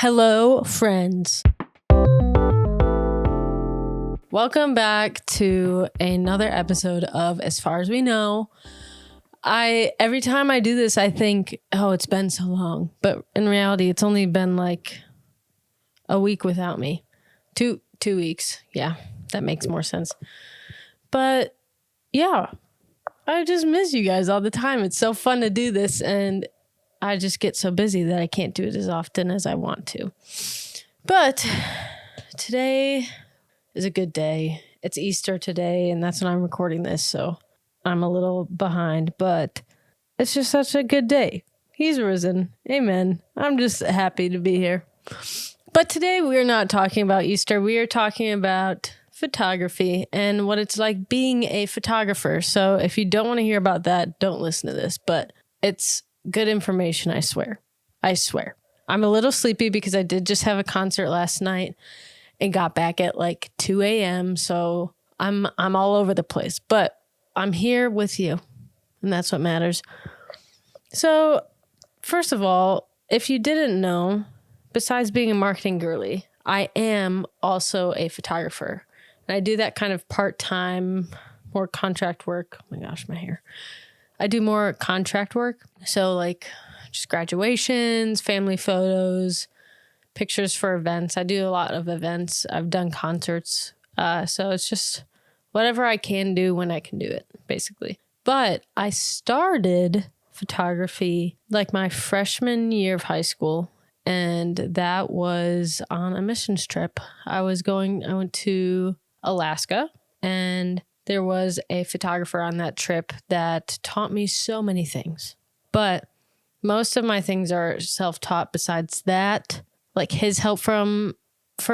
Hello, friends. Welcome back to another episode of As Far As We Know. Every time I do this, I think, oh, it's been so long. But in reality, it's only been like a week without me. Two weeks. Yeah, that makes more sense. But yeah, I just miss you guys all the time. It's so fun to do this, and I just get so busy that I can't do it as often as I want to. But today is a good day. It's Easter today, and that's when I'm recording this, so I'm a little behind, but it's just such a good day. He's risen. Amen. I'm just happy to be here. But today we're not talking about Easter. We are talking about photography and what it's like being a photographer. So if you don't want to hear about that, don't listen to this, but it's good information, I swear. I swear. I'm a little sleepy because I did just have a concert last night and got back at like 2 a.m. So I'm all over the place, but I'm here with you, and that's what matters. So first of all, if you didn't know, besides being a marketing girly, I am also a photographer, and I do that kind of part-time, more contract work. Oh my gosh, my hair. I do more contract work. So like just graduations, family photos, pictures for events. I do a lot of events. I've done concerts. So it's just whatever I can do when I can do it, basically. But I started photography like my freshman year of high school. And that was on a missions trip. I went to Alaska, and there was a photographer on that trip that taught me so many things. But most of my things are self-taught besides that, like his help for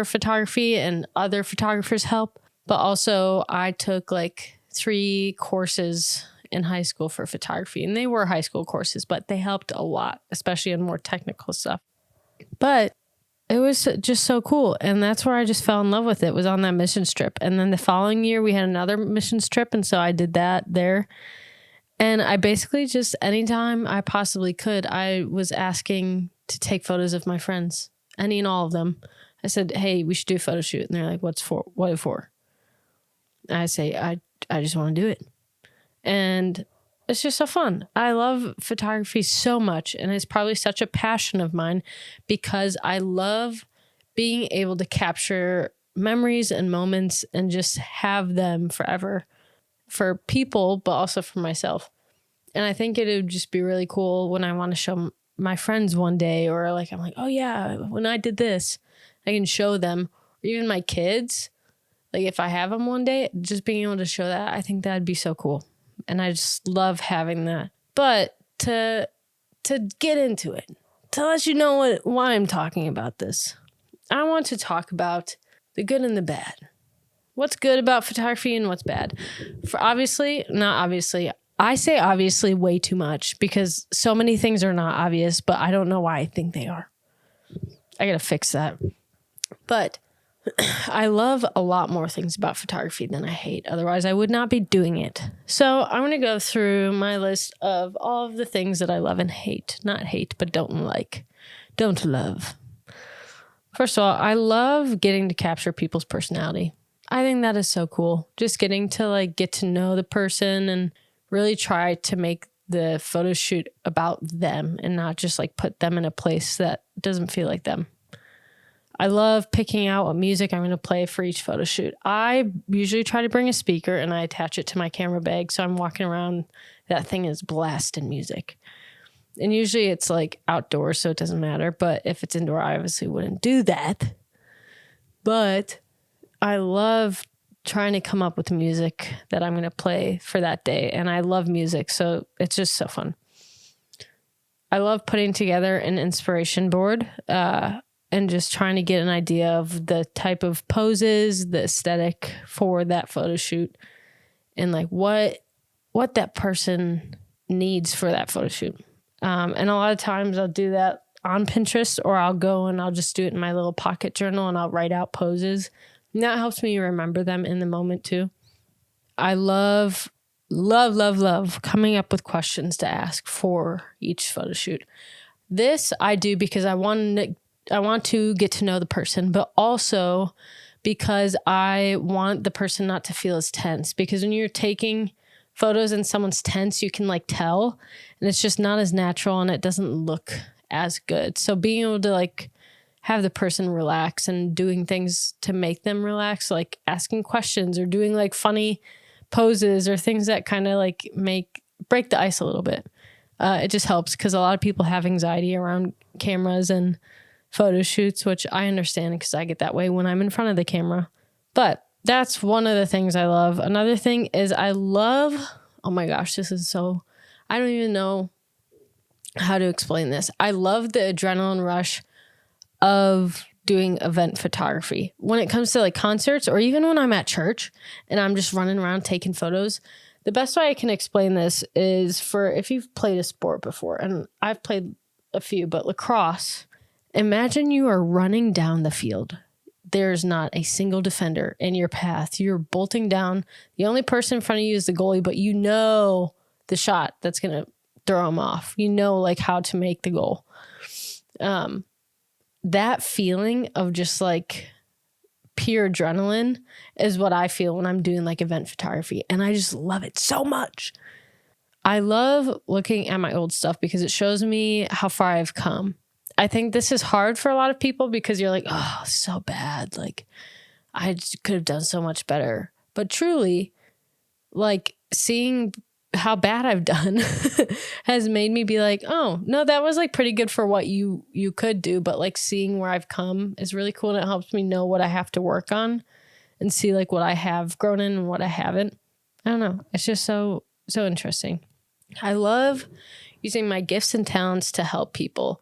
photography and other photographers' help. But also I took like 3 courses in high school for photography, and they were high school courses, but they helped a lot, especially in more technical stuff. But it was just so cool. And that's where I just fell in love with it, was on that missions trip. And then the following year we had another missions trip. And so I did that there. And I basically just, anytime I possibly could, I was asking to take photos of my friends, any and all of them. I said, hey, we should do a photo shoot. And they're like, what for? And I say, I just want to do it. And it's just so fun. I love photography so much, and it's probably such a passion of mine because I love being able to capture memories and moments and just have them forever for people, but also for myself. And I think it would just be really cool when I want to show my friends one day, or like, I'm like, oh yeah, when I did this, I can show them, or even my kids. Like if I have them one day, just being able to show that, I think that'd be so cool. And I just love having that. But to get into it, to let you know why I'm talking about this, I want to talk about the good and the bad. What's good about photography and what's bad? Not obviously. I say obviously way too much because so many things are not obvious, but I don't know why I think they are. I got to fix that. But I love a lot more things about photography than I hate. Otherwise, I would not be doing it. So I'm going to go through my list of all of the things that I love and hate. Not hate, but don't like. Don't love. First of all, I love getting to capture people's personality. I think that is so cool. Just getting to like get to know the person and really try to make the photo shoot about them and not just like put them in a place that doesn't feel like them. I love picking out what music I'm going to play for each photo shoot. I usually try to bring a speaker and I attach it to my camera bag. So I'm walking around, that thing is blasting music. And usually it's like outdoors, so it doesn't matter. But if it's indoor, I obviously wouldn't do that. But I love trying to come up with music that I'm going to play for that day. And I love music, so it's just so fun. I love putting together an inspiration board, and just trying to get an idea of the type of poses, the aesthetic for that photo shoot, and like what that person needs for that photo shoot. And a lot of times I'll do that on Pinterest, or I'll go and I'll just do it in my little pocket journal and I'll write out poses. And that helps me remember them in the moment too. I love coming up with questions to ask for each photo shoot. This I do because I want want to get to know the person, but also because I want the person not to feel as tense, because when you're taking photos and someone's tense, you can like tell, and it's just not as natural and it doesn't look as good. So being able to like have the person relax and doing things to make them relax, like asking questions or doing like funny poses or things that kind of like break the ice a little bit. It just helps, because a lot of people have anxiety around cameras and photo shoots, which I understand because I get that way when I'm in front of the camera. But that's one of the things I love. Another thing is I love, oh my gosh, I don't even know how to explain this. I love the adrenaline rush of doing event photography. When it comes to like concerts, or even when I'm at church and I'm just running around taking photos, the best way I can explain this is for if you've played a sport before, and I've played a few, but lacrosse, imagine you are running down the field. There's not a single defender in your path. You're bolting down. The only person in front of you is the goalie, but you know the shot that's going to throw him off. You know, like how to make the goal. That feeling of just like pure adrenaline is what I feel when I'm doing like event photography. And I just love it so much. I love looking at my old stuff because it shows me how far I've come. I think this is hard for a lot of people because you're like, oh, so bad. Like I could have done so much better. But truly, like seeing how bad I've done has made me be like, oh, no, that was like pretty good for what you could do. But like seeing where I've come is really cool. And it helps me know what I have to work on and see like what I have grown in and what I haven't. I don't know. It's just so interesting. I love using my gifts and talents to help people.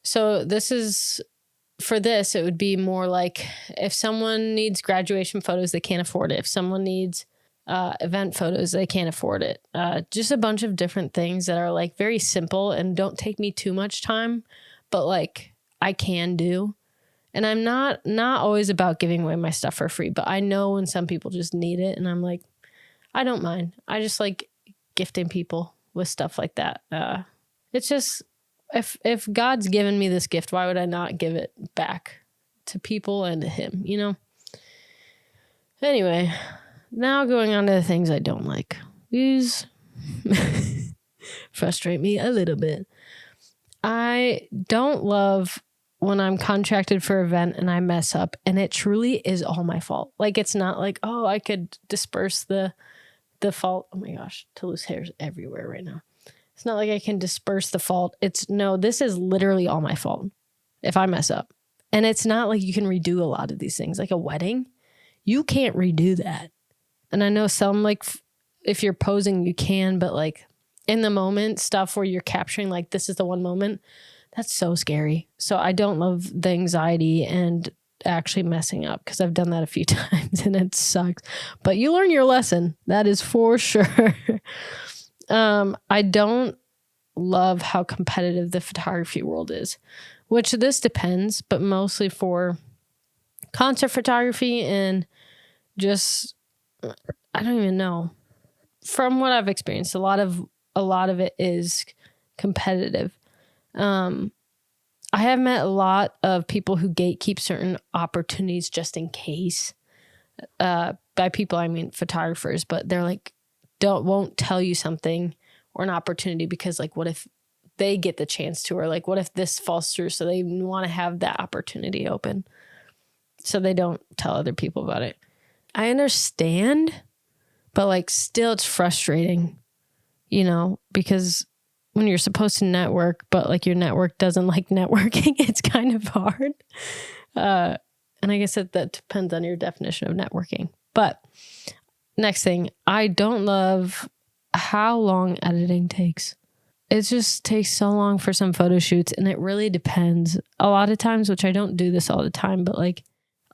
So it would be more like if someone needs graduation photos, they can't afford it. If someone needs event photos, they can't afford it. Just a bunch of different things that are like very simple and don't take me too much time, but like I can do. And I'm not always about giving away my stuff for free, but I know when some people just need it, and I'm like, I don't mind. I just like gifting people with stuff like that. It's just, if God's given me this gift, why would I not give it back to people and to him, you know? Anyway, now going on to the things I don't like. These frustrate me a little bit. I don't love when I'm contracted for an event and I mess up, and it truly is all my fault. Like, it's not like, oh, I could disperse the fault. Oh my gosh, Toulouse hair's everywhere right now. It's not like I can disperse the fault. This is literally all my fault if I mess up. And it's not like you can redo a lot of these things. Like a wedding, you can't redo that. And I know some, like, if you're posing, you can, but like in the moment stuff where you're capturing, like, this is the one moment, that's so scary. So I don't love the anxiety and actually messing up, because I've done that a few times and it sucks. But you learn your lesson. That is for sure. I don't love how competitive the photography world is, which this depends, but mostly for concert photography and just, I don't even know. From what I've experienced, a lot of it is competitive. I have met a lot of people who gatekeep certain opportunities just in case. By people, I mean photographers, but they're like, won't tell you something or an opportunity because, like, what if they get the chance to, or like, what if this falls through? So they want to have that opportunity open, so they don't tell other people about it. I understand, but like, still it's frustrating, you know, because when you're supposed to network, but like your network doesn't like networking, it's kind of hard. And I guess that depends on your definition of networking. But next thing, I don't love how long editing takes. It just takes so long for some photo shoots, and it really depends. A lot of times, which I don't do this all the time, but like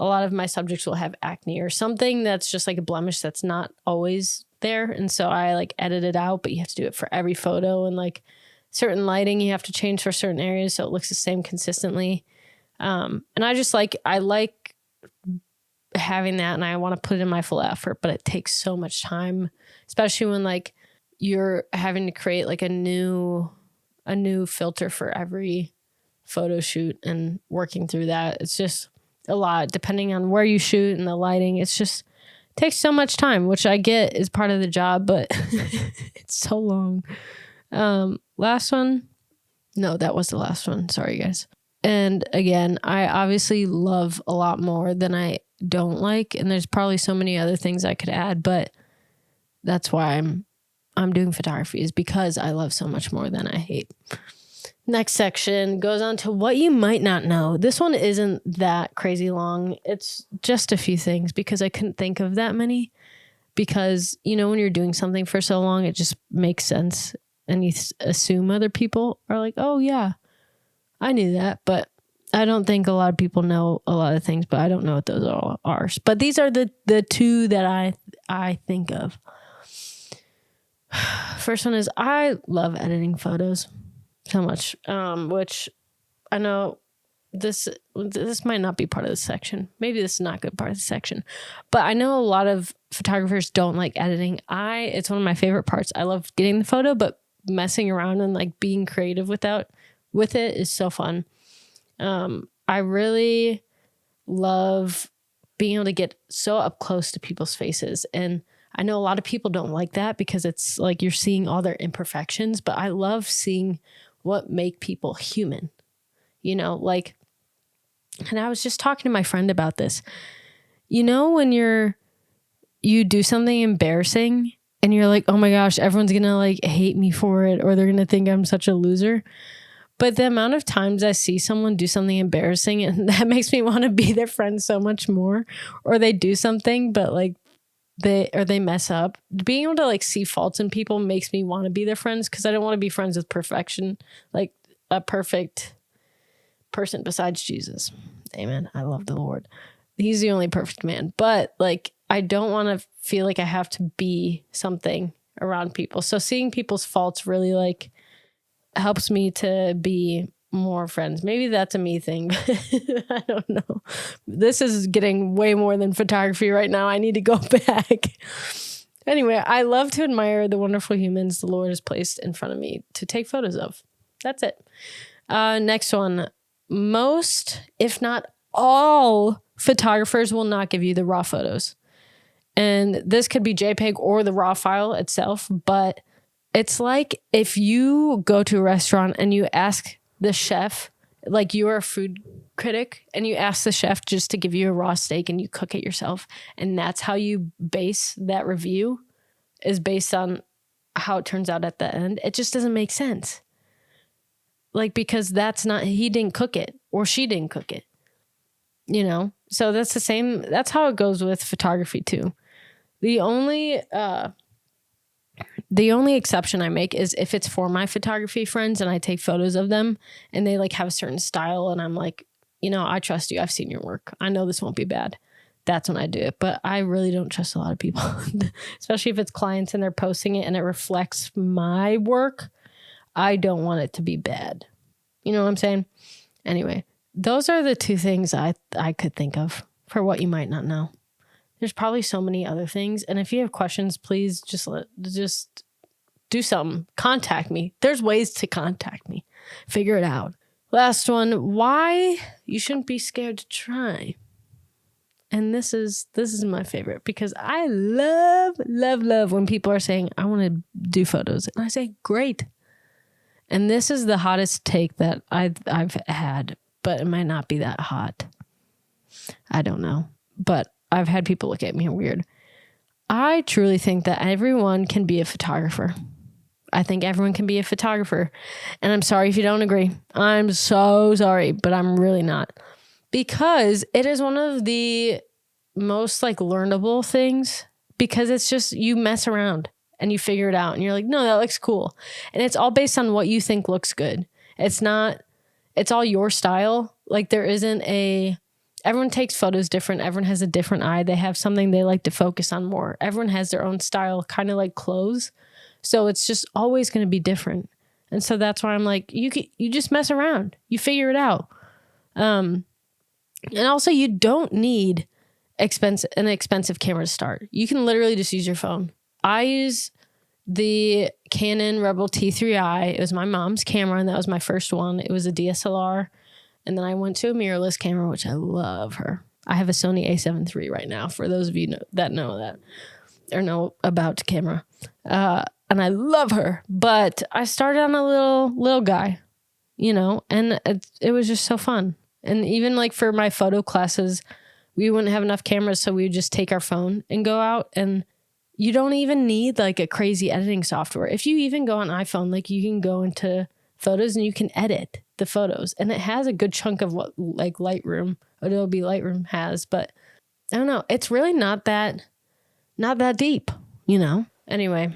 a lot of my subjects will have acne or something that's just like a blemish that's not always there. And so I like edit it out, but you have to do it for every photo, and like certain lighting you have to change for certain areas so it looks the same consistently. And I like having that, and I want to put in my full effort, but it takes so much time, especially when like you're having to create like a new filter for every photo shoot and working through that. It's just a lot depending on where you shoot and the lighting. It's just takes so much time, which I get is part of the job, but it's so long. Last one. No, that was the last one. Sorry, guys. And again, I obviously love a lot more than I don't like. And there's probably so many other things I could add, but that's why I'm doing photography, is because I love so much more than I hate. Next section goes on to what you might not know. This one isn't that crazy long. It's just a few things because I couldn't think of that many. Because, you know, when you're doing something for so long, it just makes sense. And you assume other people are like, oh, yeah, I knew that. But I don't think a lot of people know a lot of things, but I don't know what those all are. But these are the two that I think of. First one is I love editing photos so much, which I know this might not be part of the section. Maybe this is not a good part of the section, but I know a lot of photographers don't like editing. It's one of my favorite parts. I love getting the photo, but messing around and like being creative with it is so fun. I really love being able to get so up close to people's faces. And I know a lot of people don't like that because it's like you're seeing all their imperfections, but I love seeing what make people human, you know, like, and I was just talking to my friend about this, you know, when you do something embarrassing and you're like, oh my gosh, everyone's going to like hate me for it, or they're going to think I'm such a loser. But the amount of times I see someone do something embarrassing and that makes me want to be their friend so much more, or they do something, but like they mess up. Being able to like see faults in people makes me want to be their friends, because I don't want to be friends with perfection, like a perfect person besides Jesus. Amen. I love the Lord. He's the only perfect man. But like, I don't want to feel like I have to be something around people. So seeing people's faults really like helps me to be more friends. Maybe that's a me thing. I don't know. This is getting way more than photography right now. I need to go back. Anyway, I love to admire the wonderful humans the Lord has placed in front of me to take photos of. That's it. Next one. Most, if not all, photographers will not give you the raw photos. And this could be JPEG or the raw file itself, but it's like if you go to a restaurant and you ask the chef, like you're a food critic, and you ask the chef just to give you a raw steak and you cook it yourself, and that's how you base that review, is based on how it turns out at the end. It just doesn't make sense. Like, because he didn't cook it or she didn't cook it, you know? So that's the same. That's how it goes with photography too. The only exception I make is if it's for my photography friends and I take photos of them and they like have a certain style and I'm like, you know, I trust you. I've seen your work. I know this won't be bad. That's when I do it. But I really don't trust a lot of people, especially if it's clients and they're posting it and it reflects my work. I don't want it to be bad. You know what I'm saying? Anyway, those are the two things I could think of for what you might not know. There's probably so many other things. And if you have questions, please just do something. Contact me. There's ways to contact me. Figure it out. Last one, why you shouldn't be scared to try. And this is my favorite, because I love when people are saying, I want to do photos. And I say, great. And this is the hottest take that I've had, but it might not be that hot. I don't know. But I've had people look at me weird. I truly think that everyone can be a photographer. I think everyone can be a photographer. And I'm sorry if you don't agree. I'm so sorry, but I'm really not. Because it is one of the most like learnable things, because it's just, you mess around and you figure it out and you're like, no, that looks cool. And it's all based on what you think looks good. It's all your style. Like everyone takes photos different. Everyone has a different eye. They have something they like to focus on more. Everyone has their own style, kind of like clothes. So it's just always going to be different. And so that's why I'm like, you just mess around. You figure it out. And also you don't need an expensive camera to start. You can literally just use your phone. I use the Canon Rebel T3i. It was my mom's camera, and that was my first one. It was a DSLR. And then I went to a mirrorless camera, which I love her. I have a Sony a7 III right now, for those of you that know that or know about the camera. And I love her. But I started on a little guy, you know, and it was just so fun. And even like for my photo classes, we wouldn't have enough cameras, so we would just take our phone and go out. And you don't even need like a crazy editing software. If you even go on iPhone, like you can go into Photos and you can edit the photos. And it has a good chunk of what like Lightroom, Adobe Lightroom has. But I don't know. It's really not that deep, you know? Anyway,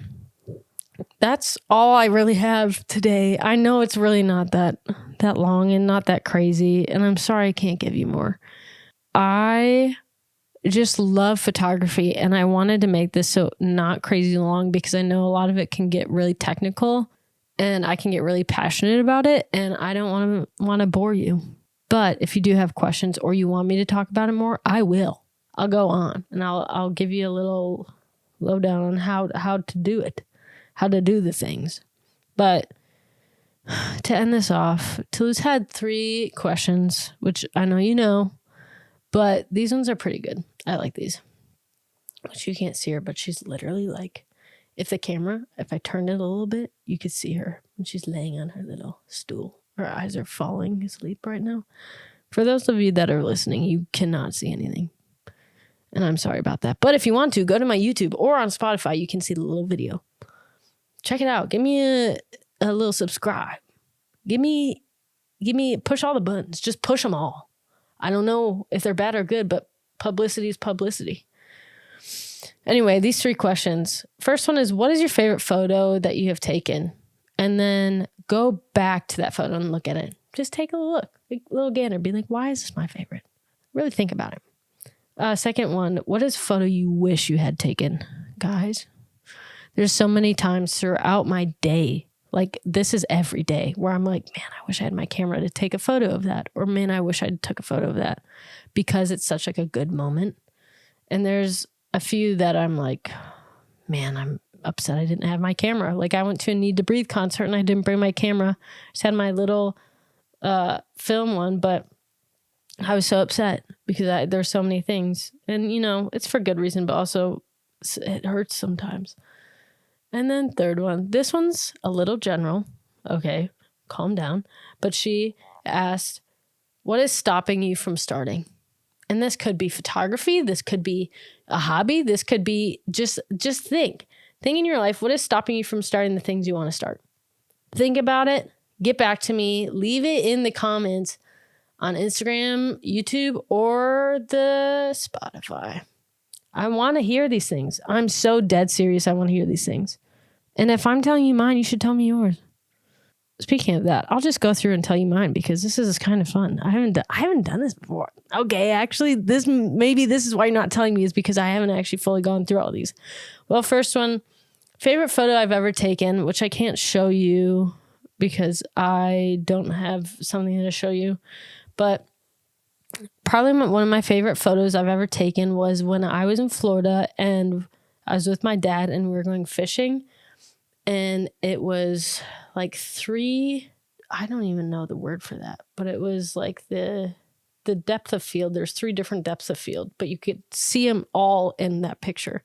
that's all I really have today. I know it's really not that long and not that crazy. And I'm sorry I can't give you more. I just love photography, and I wanted to make this so not crazy long because I know a lot of it can get really technical and I can get really passionate about it, and I don't want to bore you. But if you do have questions or you want me to talk about it more, I will. I'll go on and I'll give you a little lowdown on how to do it, how to do the things. But to end this off, Toulouse had 3 questions, which I know you know, but these ones are pretty good. I like these. Which you can't see her, but she's literally like, if I turned it a little bit, you could see her when she's laying on her little stool. Her eyes are falling asleep right now. For those of you that are listening, you cannot see anything. And I'm sorry about that. But if you want to, go to my YouTube or on Spotify, you can see the little video. Check it out. Give me a little subscribe. Push all the buttons. Just push them all. I don't know if they're bad or good, but publicity is publicity. Anyway, these 3 questions. First one is, what is your favorite photo that you have taken? And then go back to that photo and look at it. Just take a look, a little gander. Be like, why is this my favorite? Really think about it. Second one, what is a photo you wish you had taken? Guys, there's so many times throughout my day, like this is every day, where I'm like, man, I wish I had my camera to take a photo of that. Or man, I wish I took a photo of that, because it's such like a good moment. And there's a few that I'm like, man, I'm upset I didn't have my camera. Like I went to a Need to Breathe concert and I didn't bring my camera. I just had my little film one, but I was so upset because there's so many things. And, you know, it's for good reason, but also it hurts sometimes. And then third one, this one's a little general. Okay, calm down. But she asked, what is stopping you from starting? And this could be photography. This could be a hobby. This could be just think in your life. What is stopping you from starting the things you want to start? Think about it. Get back to me. Leave it in the comments on Instagram, YouTube, or the Spotify. I want to hear these things. I'm so dead serious. I want to hear these things. And if I'm telling you mine, you should tell me yours. Speaking of that, I'll just go through and tell you mine because this is kind of fun. I haven't done this before. Okay, actually, this is why you're not telling me, is because I haven't actually fully gone through all these. Well, first one, favorite photo I've ever taken, which I can't show you because I don't have something to show you. But probably one of my favorite photos I've ever taken was when I was in Florida and I was with my dad and we were going fishing. And it was like 3, I don't even know the word for that, but it was like the depth of field. There's 3 different depths of field, but you could see them all in that picture.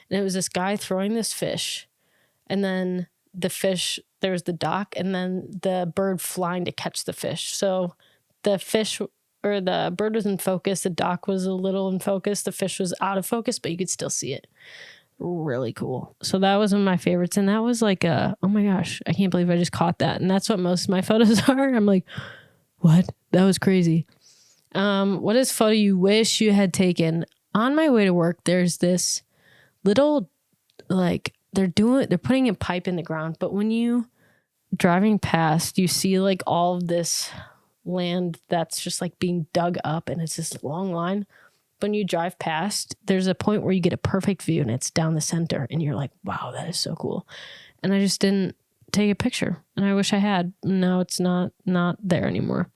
And it was this guy throwing this fish, and then the fish, there was the dock, and then the bird flying to catch the fish. So the fish or the bird was in focus, the dock was a little in focus, the fish was out of focus, but you could still see it. Really cool. So that was one of my favorites. And that was like oh my gosh, I can't believe I just caught that. And that's what most of my photos are. I'm like, what? That was crazy. What is a photo you wish you had taken? On my way to work, there's this little, like, they're putting a pipe in the ground, but when you driving past, you see like all of this land that's just like being dug up, and it's this long line. When you drive past, there's a point where you get a perfect view and it's down the center and you're like, wow, that is so cool. And I just didn't take a picture, and I wish I had. Now it's not there anymore.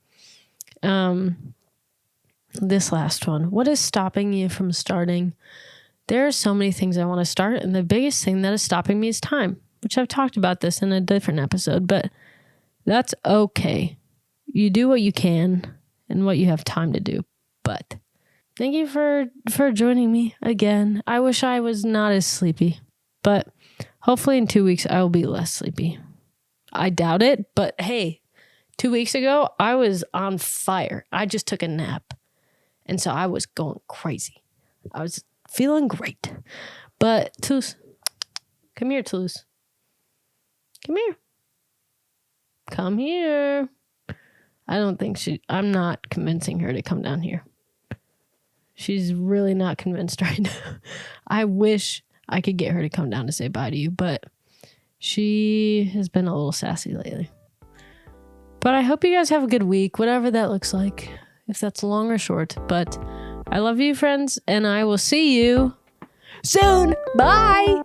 This last one, what is stopping you from starting? There are so many things I want to start, and the biggest thing that is stopping me is time. which I've talked about this in a different episode, but that's okay. You do what you can and what you have time to do. But thank you for joining me again. I wish I was not as sleepy, but hopefully in 2 weeks I will be less sleepy. I doubt it, but hey, 2 weeks ago I was on fire. I just took a nap. And so I was going crazy. I was feeling great. But Toulouse, come here, Toulouse. Come here. Come here. I'm not convincing her to come down here. She's really not convinced right now. I wish I could get her to come down to say bye to you, but she has been a little sassy lately. But I hope you guys have a good week, whatever that looks like, if that's long or short. But I love you, friends, and I will see you soon. Bye.